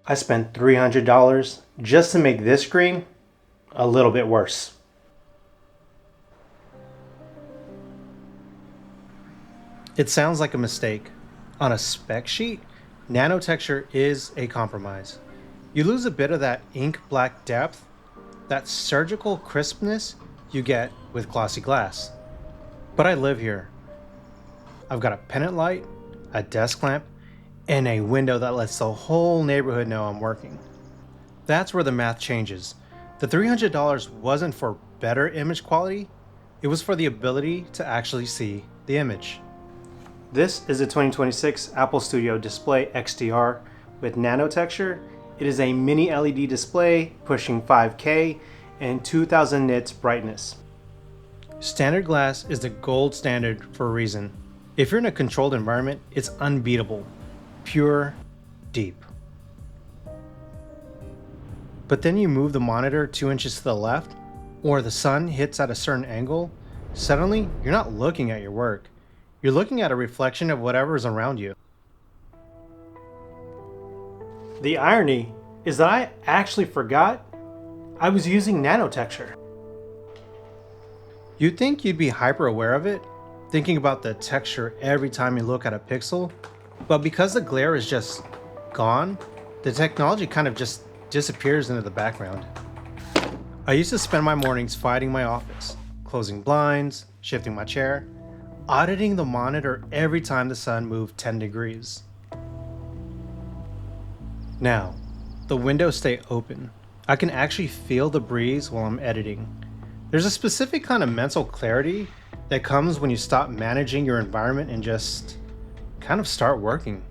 I spent $300 just to make this screen a little bit worse. It sounds like a mistake. On a spec sheet, Nano-Texture is a compromise. You lose a bit of that ink black depth, that surgical crispness you get with glossy glass. But I live here. I've got a pendant light, a desk lamp, and a window that lets the whole neighborhood know I'm working. That's where the math changes. The $300 wasn't for better image quality, it was for the ability to actually see the image. This is a 2026 Apple Studio Display XDR with Nano-Texture. It is a mini LED display pushing 5K and 2000 nits brightness. Standard glass is the gold standard for a reason. If you're in a controlled environment, it's unbeatable. Pure, deep. But then you move the monitor 2 inches to the left, or the sun hits at a certain angle, suddenly you're not looking at your work. You're looking at a reflection of whatever is around you. The irony is that I actually forgot I was using Nano-Texture. You'd think you'd be hyper aware of it, thinking about the texture every time you look at a pixel, but because the glare is just gone, the technology kind of just disappears into the background. I used to spend my mornings fighting my office, closing blinds, shifting my chair, auditing the monitor every time the sun moved 10 degrees. Now, the windows stay open. I can actually feel the breeze while I'm editing. There's a specific kind of mental clarity that comes when you stop managing your environment and just kind of start working.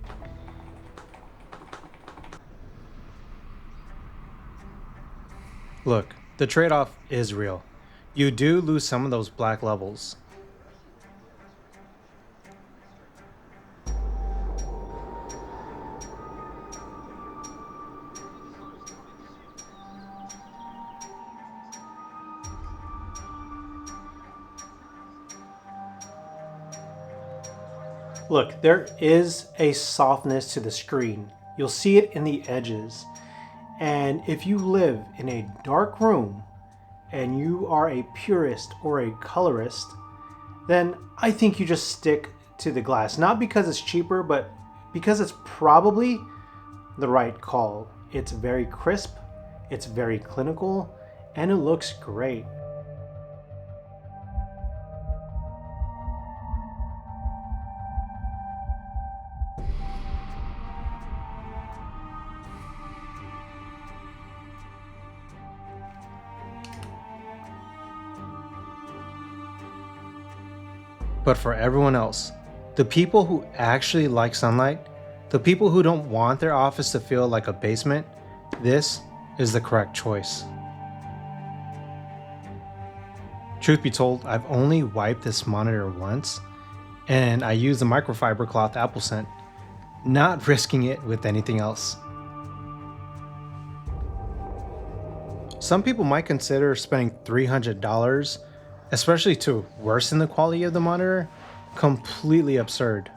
Look, the trade-off is real. You do lose some of those black levels. Look, there is a softness to the screen. You'll see it in the edges. And if you live in a dark room and you are a purist or a colorist, then I think you just stick to the glass. Not because it's cheaper, but because it's probably the right call. It's very crisp, it's very clinical, and it looks great. But for everyone else, the people who actually like sunlight, the people who don't want their office to feel like a basement, this is the correct choice. Truth be told, I've only wiped this monitor once, and I used the microfiber cloth Apple sent, not risking it with anything else. Some people might consider spending $300, especially to worsen the quality of the monitor, completely absurd.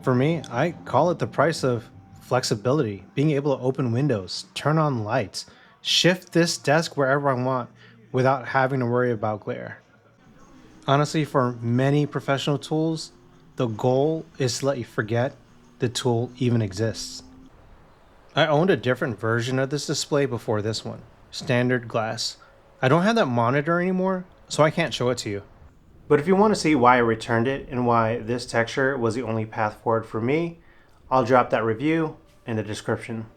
For me, I call it the price of flexibility, being able to open windows, turn on lights, shift this desk wherever I want without having to worry about glare. Honestly, for many professional tools, the goal is to let you forget the tool even exists. I owned a different version of this display before this one, standard glass. I don't have that monitor anymore, so I can't show it to you. But if you want to see why I returned it and why this texture was the only path forward for me, I'll drop that review in the description.